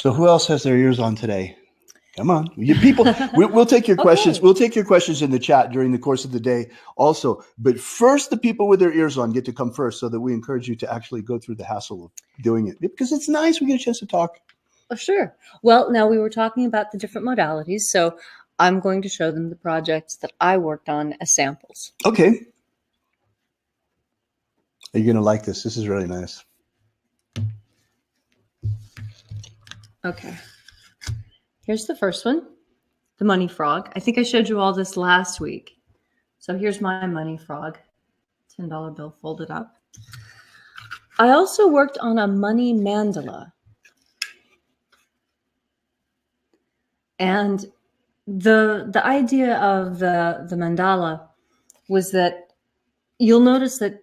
So who else has their ears on today? Come on, you people. We'll take your questions. We'll take your questions in the chat during the course of the day also. But first, the people with their ears on get to come first so that we encourage you to actually go through the hassle of doing it because it's nice. We get a chance to talk. Oh, sure. Well, now we were talking about the different modalities. So I'm going to show them the projects that I worked on as samples. Okay. You're going to like this. This is really nice. Okay. Here's the first one, the money frog. I think I showed you all this last week. So here's my money frog, $10 bill folded up. I also worked on a money mandala. And the idea of the mandala was that you'll notice that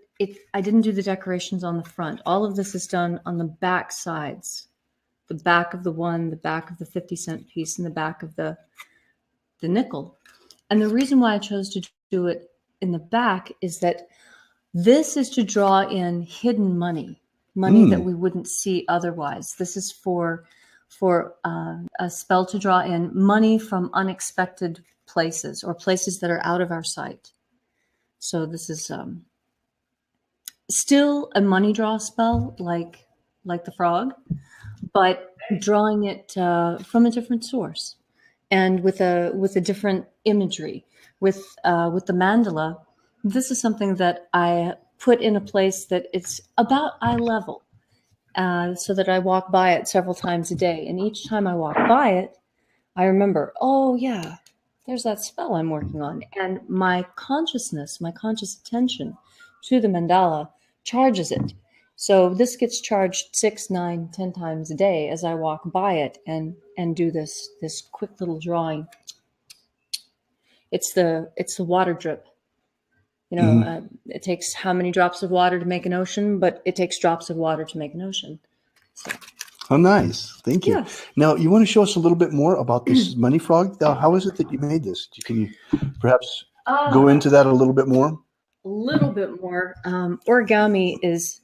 I didn't do the decorations on the front. All of this is done on the back sides. The back of the one, the back of the 50-cent piece, and the back of the nickel. And the reason why I chose to do it in the back is that this is to draw in hidden money that we wouldn't see otherwise. This is for a spell to draw in money from unexpected places or places that are out of our sight. So this is still a money draw spell like the frog, but drawing it from a different source and with a different imagery. With the mandala, this is something that I put in a place that it's about eye level, so that I walk by it several times a day. And each time I walk by it, I remember, oh yeah, there's that spell I'm working on. And my consciousness, my conscious attention to the mandala charges it. So this gets charged 6, 9, 10 times a day as I walk by it and do this quick little drawing. It's the water drip. It takes how many drops of water to make an ocean, but it takes drops of water to make an ocean. So. Oh, nice. Thank you. Yes. Now, you want to show us a little bit more about this money frog? How is it that you made this? Can you perhaps go into that a little bit more? A little bit more. Origami is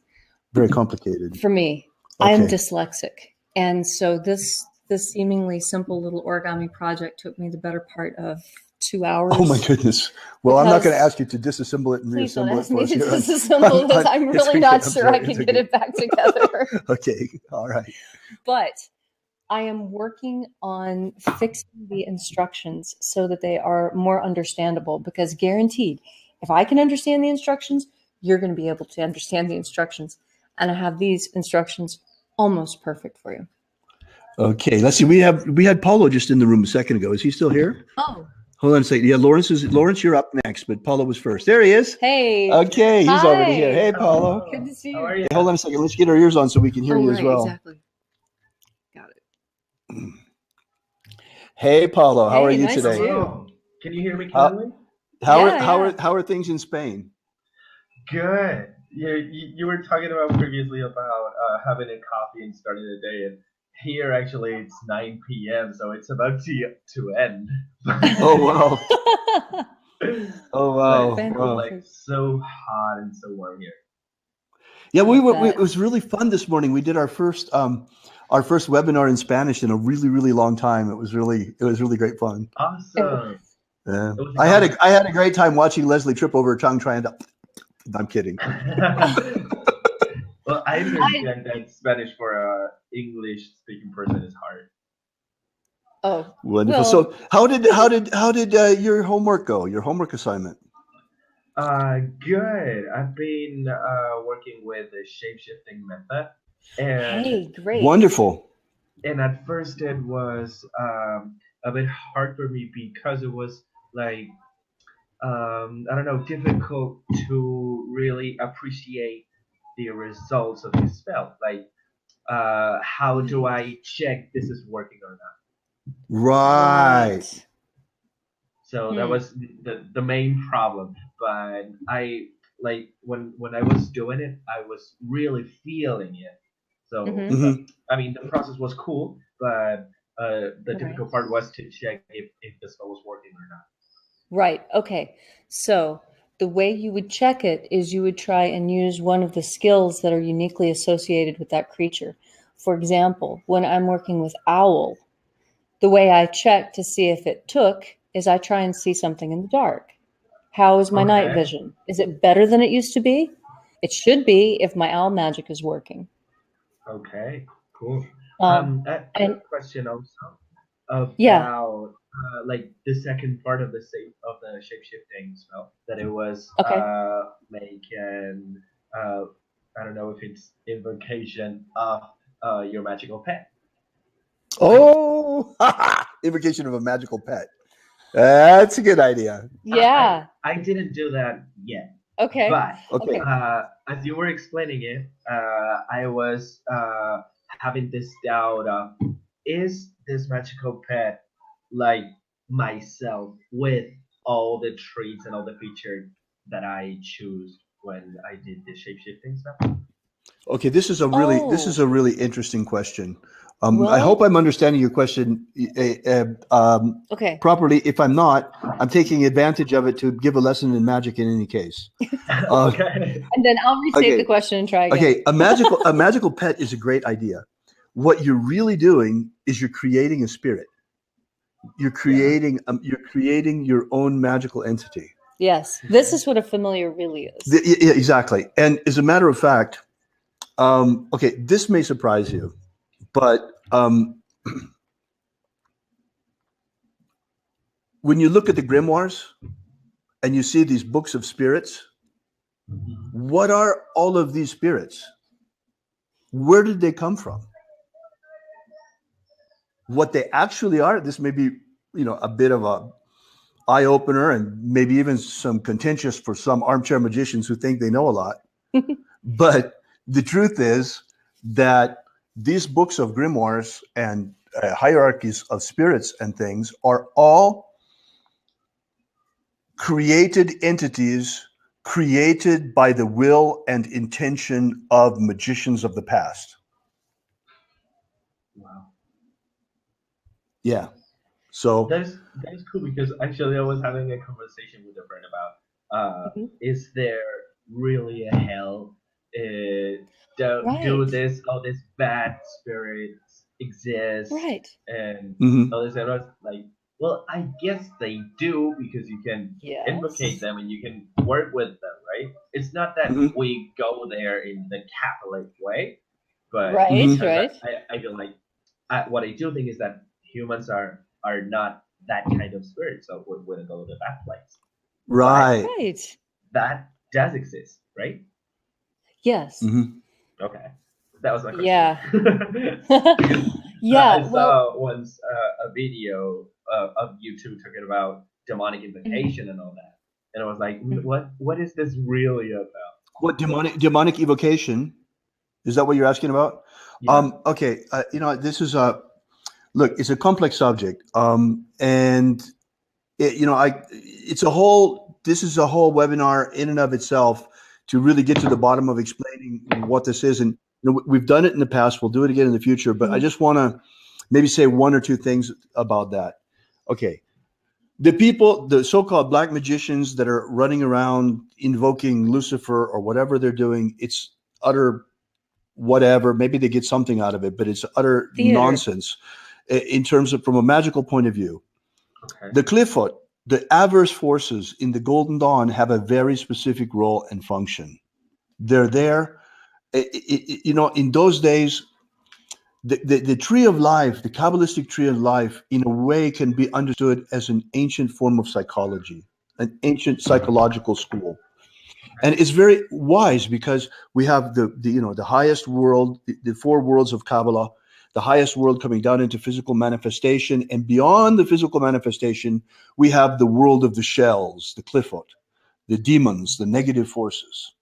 very complicated for me. Okay. I'm dyslexic, and so this seemingly simple little origami project took me the better part of 2 hours. Oh my goodness! Well, I'm not going to ask you to disassemble it and reassemble it for us here. Disassemble this. I'm really not sure I can get it back together. Okay, all right. But I am working on fixing the instructions so that they are more understandable, because guaranteed, if I can understand the instructions, you're going to be able to understand the instructions. And I have these instructions almost perfect for you. Okay, let's see. We had Paulo just in the room a second ago. Is he still here? Oh. Hold on a second. Yeah, Lawrence, you're up next, but Paulo was first. There he is. Hey. Okay, he's already here. Hey, Paulo. Good to see you. How are you? Hey, hold on a second. Let's get our ears on so we can hear you as well. Exactly. Got it. Hey, Paulo. How are you nice today? Can you hear me clearly? How are things in Spain? Good. You were talking about previously about having a coffee and starting the day, and here actually it's 9 p.m. so it's about to end. Oh wow! Oh wow! Like so hot and so warm here. Yeah, it was really fun this morning. We did our first webinar in Spanish in a really long time. It was really great fun. Awesome. Yeah. I had a great time watching Leslie trip over her tongue trying to. I'm kidding. Well, I understand that Spanish for a English-speaking person is hard. Oh, wonderful. Well, so, how did your homework go? Your homework assignment? Good. I've been working with the shape-shifting method. And hey, great. Wonderful. And at first, it was a bit hard for me because it was like I don't know, difficult to really appreciate the results of the spell. Like, how do I check this is working or not? Right. So that was the main problem. But I like when I was doing it, I was really feeling it. So I mean, the process was cool, but the difficult part was to check if the spell was working or not. Right. Okay. So the way you would check it is you would try and use one of the skills that are uniquely associated with that creature. For example, when I'm working with owl, the way I check to see if it took is I try and see something in the dark. How is my night Okay. vision? Is it better than it used to be? It should be if my owl magic is working. Okay. Cool. I have And a question also yeah, about like the second part of the shape shifting spell, that it was okay. make an I don't know if it's invocation of your magical pet. Oh, invocation of a magical pet. That's a good idea. Yeah. I didn't do that yet, Okay. but Okay. as you were explaining it, I was having this doubt of, is this magical pet like myself with all the traits and all the features that I choose when I did the shape shifting stuff? Okay, this is a really interesting question. I Well- hope I'm understanding your question Okay. properly. If I'm not, I'm taking advantage of it to give a lesson in magic in any case. Okay. And then I'll restate Okay. the question and try again. Okay, a magical pet is a great idea. What you're really doing is you're creating a spirit. You're creating your own magical entity. Yes. This is what a familiar really is. Yeah, exactly. And as a matter of fact, okay, this may surprise you, but when you look at the grimoires and you see these books of spirits, what are all of these spirits? Where did they come from? What they actually are, this may be, a bit of a eye opener and maybe even some contentious for some armchair magicians who think they know a lot. But the truth is that these books of grimoires and hierarchies of spirits and things are all created entities created by the will and intention of magicians of the past. Wow. Yeah. So That is cool, because actually I was having a conversation with a friend about is there really a hell? Do this all these bad spirits exist? Right. And Mhm. all this, and I was like, well, I guess they do, because you can Yes. invocate them and you can work with them, right? It's not that Mhm. we go there in the Catholic way, but Right, Mhm. because right. I feel like what I do think is that humans are not that kind of spirit, so we wouldn't go to the bad place. right. Right. That does exist, right? Yes. Mhm. Okay, that was my question. Yeah. Because Yeah. I Well, saw once a video of you two talking about demonic invocation and all that, and I was like, what is this really about? What demonic evocation? Is that what you're asking about? Yeah. Okay. This is look, it's a complex subject. And this is a whole webinar in and of itself to really get to the bottom of explaining what this is. And we've done it in the past. We'll do it again in the future. But I just want to maybe say one or two things about that. Okay. The so-called black magicians that are running around invoking Lucifer or whatever they're doing, it's utter whatever. Maybe they get something out of it, but it's utter nonsense in terms of from a magical point of view. Okay. The Clifford, the adverse forces in the Golden Dawn have a very specific role and function. They're there. In those days, the tree of life, the Kabbalistic tree of life, in a way can be understood as an ancient form of psychology, an ancient psychological school. And it's very wise because we have the highest world, the four worlds of Kabbalah, the highest world coming down into physical manifestation. And beyond the physical manifestation, we have the world of the shells, the Clifford, the demons, the negative forces.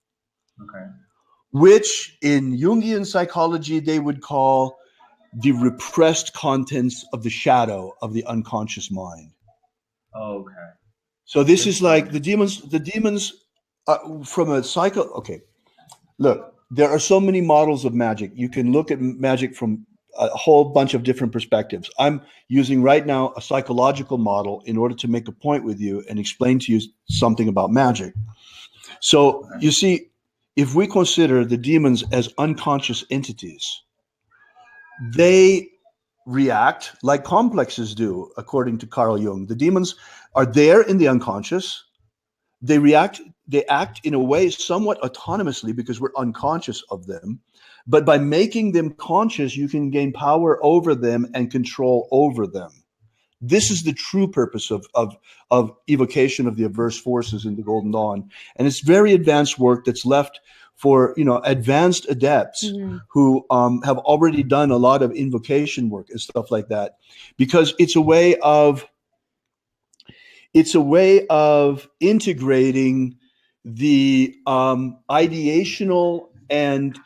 Okay. Which in Jungian psychology, they would call the repressed contents of the shadow of the unconscious mind. Okay. So this is like the demons from a psycho. Okay, look, there are so many models of magic. You can look at magic from a whole bunch of different perspectives. I'm using right now a psychological model in order to make a point with you and explain to you something about magic. So you see, if we consider the demons as unconscious entities, they react like complexes do, according to Carl Jung. The demons are there in the unconscious. They act in a way somewhat autonomously because we're unconscious of them. But by making them conscious, you can gain power over them and control over them. This is the true purpose of evocation of the averse forces in the Golden Dawn. And it's very advanced work that's left for, advanced adepts who have already done a lot of invocation work and stuff like that, because it's a way of integrating the ideational and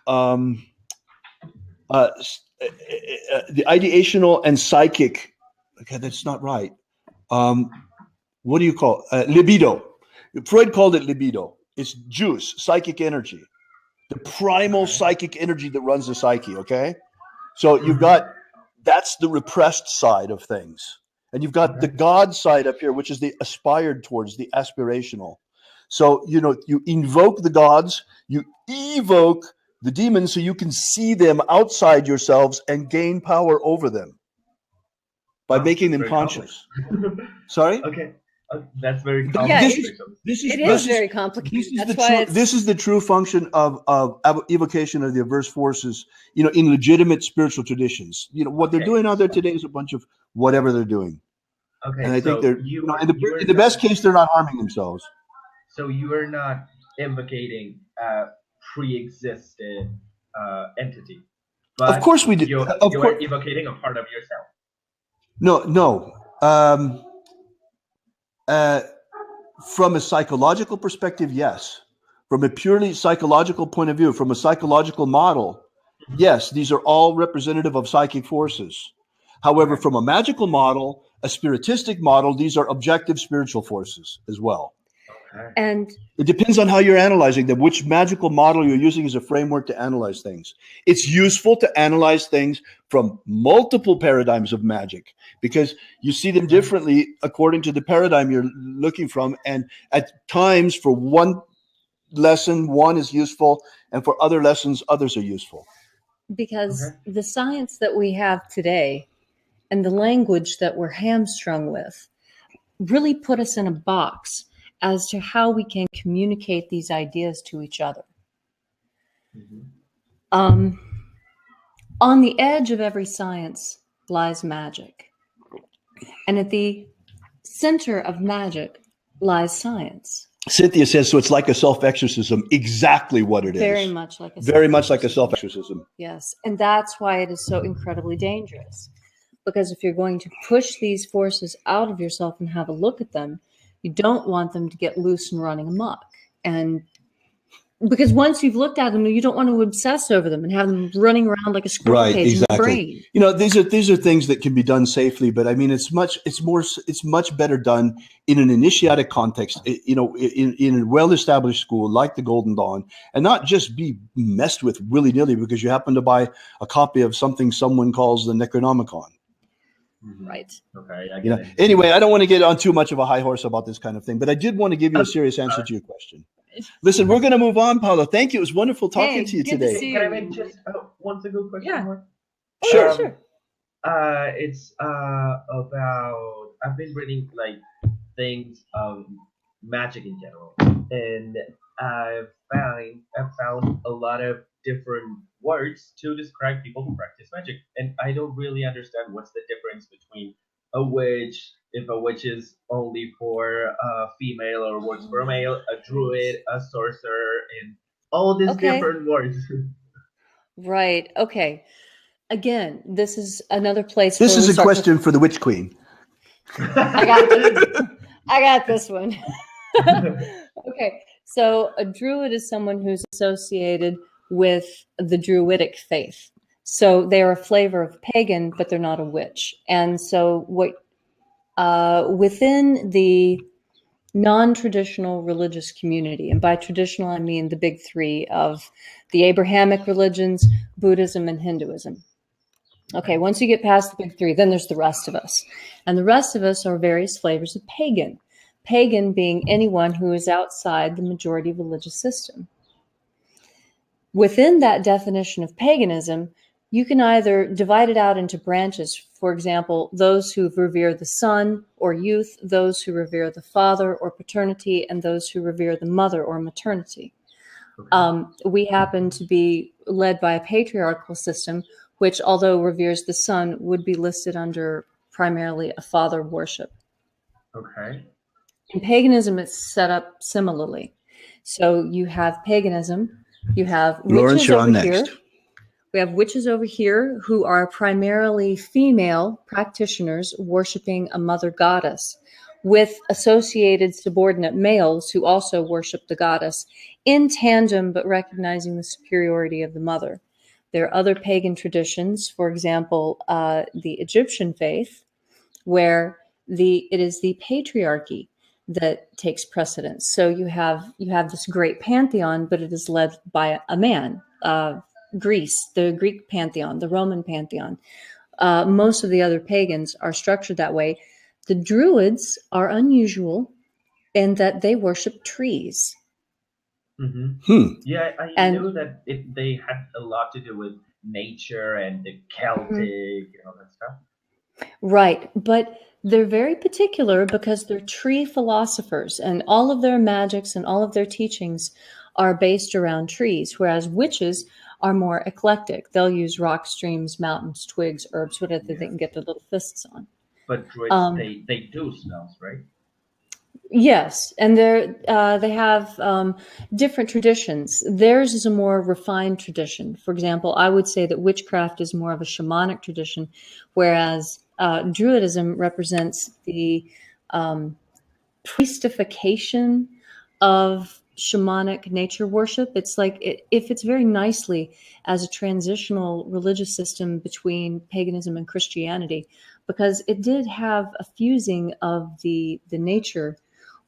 psychic. Okay, that's not right. What do you call libido? Freud called it libido. It's juice, psychic energy, the primal psychic energy that runs the psyche. Okay, so you've got, that's the repressed side of things. And you've got the God side up here, which is the aspired towards, the aspirational. So, you invoke the gods, you evoke the demons so you can see them outside yourselves and gain power over them by making them conscious. Sorry? Okay. That's very complicated. Yeah, it is very complicated. This is the true function of evocation of the averse forces, in legitimate spiritual traditions. What they're doing out there today is a bunch of whatever they're doing. Okay. And I think they're, in the best case, they're not harming themselves. So you are not invocating a pre-existed entity. But of course we do. You are evocating a part of yourself. No. From a psychological perspective, yes. From a purely psychological point of view, from a psychological model, yes, these are all representative of psychic forces. However, from a magical model, a spiritistic model, these are objective spiritual forces as well. And it depends on how you're analyzing them, which magical model you're using as a framework to analyze things. It's useful to analyze things from multiple paradigms of magic because you see them differently according to the paradigm you're looking from. And at times, for one lesson, one is useful, and for other lessons, others are useful. Because the science that we have today and the language that we're hamstrung with really put us in a box as to how we can communicate these ideas to each other. On the edge of every science lies magic. And at the center of magic lies science. Cynthia says, so it's like a self-exorcism, exactly what it is. Very much like a Very much like a self-exorcism. Yes, and that's why it is so incredibly dangerous. Because if you're going to push these forces out of yourself and have a look at them, you don't want them to get loose and running amok. And because once you've looked at them, you don't want to obsess over them and have them running around like a squirrel cage in your brain. These are things that can be done safely, but I mean, it's much better done in an initiatic context, in a well-established school like the Golden Dawn, and not just be messed with willy-nilly because you happen to buy a copy of something someone calls the Necronomicon. Right. Okay. Anyway, I don't want to get on too much of a high horse about this kind of thing, but I did want to give you a serious answer to your question. Listen, we're going to move on, Paolo. Thank you. It was wonderful talking to you today. Can I make just one single question more? Sure. It's about, I've been reading things of magic in general, and I've found a lot of different words to describe people who practice magic, and I don't really understand what's the difference between a witch, if a witch is only for a female or works for a male, a druid, a sorcerer, and all these different words. Right. Okay. Again, this is another place. This is a question for the Witch Queen. I got this one. Okay. So a druid is someone who's associated with the Druidic faith. So they're a flavor of pagan, but they're not a witch. And so within the non-traditional religious community, and by traditional I mean the big three of the Abrahamic religions, Buddhism and Hinduism. Okay, once you get past the big three, then there's the rest of us. And the rest of us are various flavors of pagan. Pagan being anyone who is outside the majority religious system. Within that definition of paganism, you can either divide it out into branches. For example, those who revere the son or youth, those who revere the father or paternity, and those who revere the mother or maternity. Okay. We happen to be led by a patriarchal system, which, although reveres the son, would be listed under primarily a father worship. Okay. In paganism, it's set up similarly. So you have paganism, you have Lawrence, witches you're over on here. next. We have witches over here who are primarily female practitioners worshiping a mother goddess, with associated subordinate males who also worship the goddess in tandem, but recognizing the superiority of the mother. There are other pagan traditions, for example, the Egyptian faith, where it is the patriarchy that takes precedence. So you have this great pantheon, but it is led by a man. Greece, the Greek pantheon, the Roman pantheon. Most of the other pagans are structured that way. The Druids are unusual in that they worship trees. Yeah, I And knew that they had a lot to do with nature and the Celtic and all that stuff. right, but they're very particular because they're tree philosophers, and all of their magics and all of their teachings are based around trees, whereas witches are more eclectic. They'll use rocks, streams, mountains, twigs, herbs, whatever they can get their little fists on. But Druids, they do smells, right? Yes, and they have different traditions. Theirs is a more refined tradition. For example, I would say that witchcraft is more of a shamanic tradition, whereas Druidism represents the priestification of shamanic nature worship. It's like if it's very nicely as a transitional religious system between paganism and Christianity, because it did have a fusing of the nature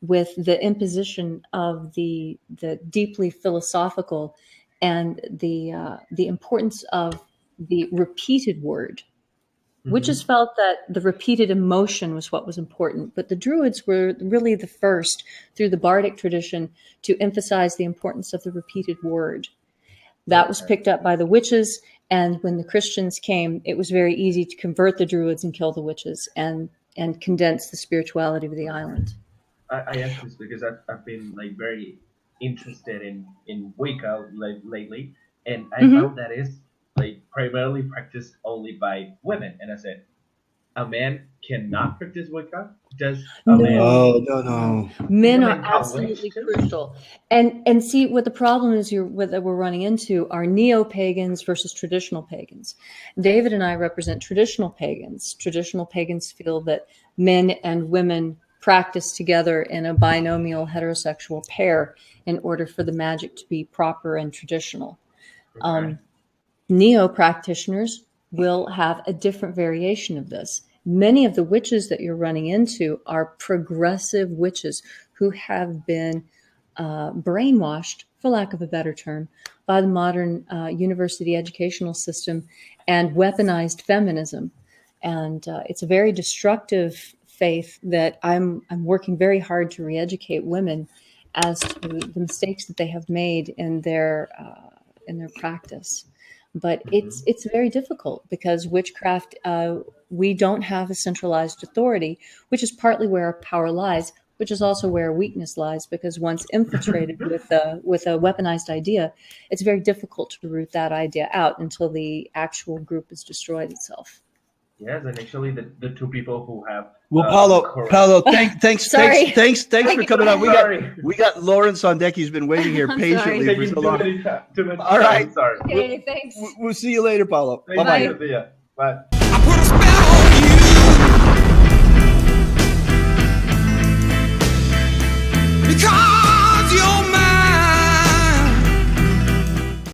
with the imposition of the deeply philosophical and the importance of the repeated word. Witches felt that the repeated emotion was what was important, but the Druids were really the first, through the bardic tradition, to emphasize the importance of the repeated word. That was picked up by the witches, and when the Christians came, it was very easy to convert the Druids and kill the witches and condense the spirituality of the island. I ask this because I've been like very interested in Wicca lately, and I found that it's like primarily practiced only by women. And I said, a man cannot practice Wicca. Does a man? No. Men Is a are man absolutely witch too? crucial. And see what the problem is that we're running into are neo-pagans versus traditional pagans. David and I represent traditional pagans. Traditional pagans feel that men and women practice together in a binomial heterosexual pair in order for the magic to be proper and traditional. Okay. Neo-practitioners will have a different variation of this. Many of the witches that you're running into are progressive witches who have been brainwashed, for lack of a better term, by the modern university educational system and weaponized feminism. And it's a very destructive faith that I'm working very hard to re-educate women as to the mistakes that they have made in their practice. But it's very difficult because witchcraft, we don't have a centralized authority, which is partly where our power lies, which is also where our weakness lies, because once infiltrated with a weaponized idea, it's very difficult to root that idea out until the actual group has destroyed itself. Yes, and actually the two people who have Paulo, thanks for coming on. We got Lawrence on deck. He's been waiting here patiently for so long. Too many All right. Sorry. Okay, thanks. We'll see you later, Paulo. Bye. Bye.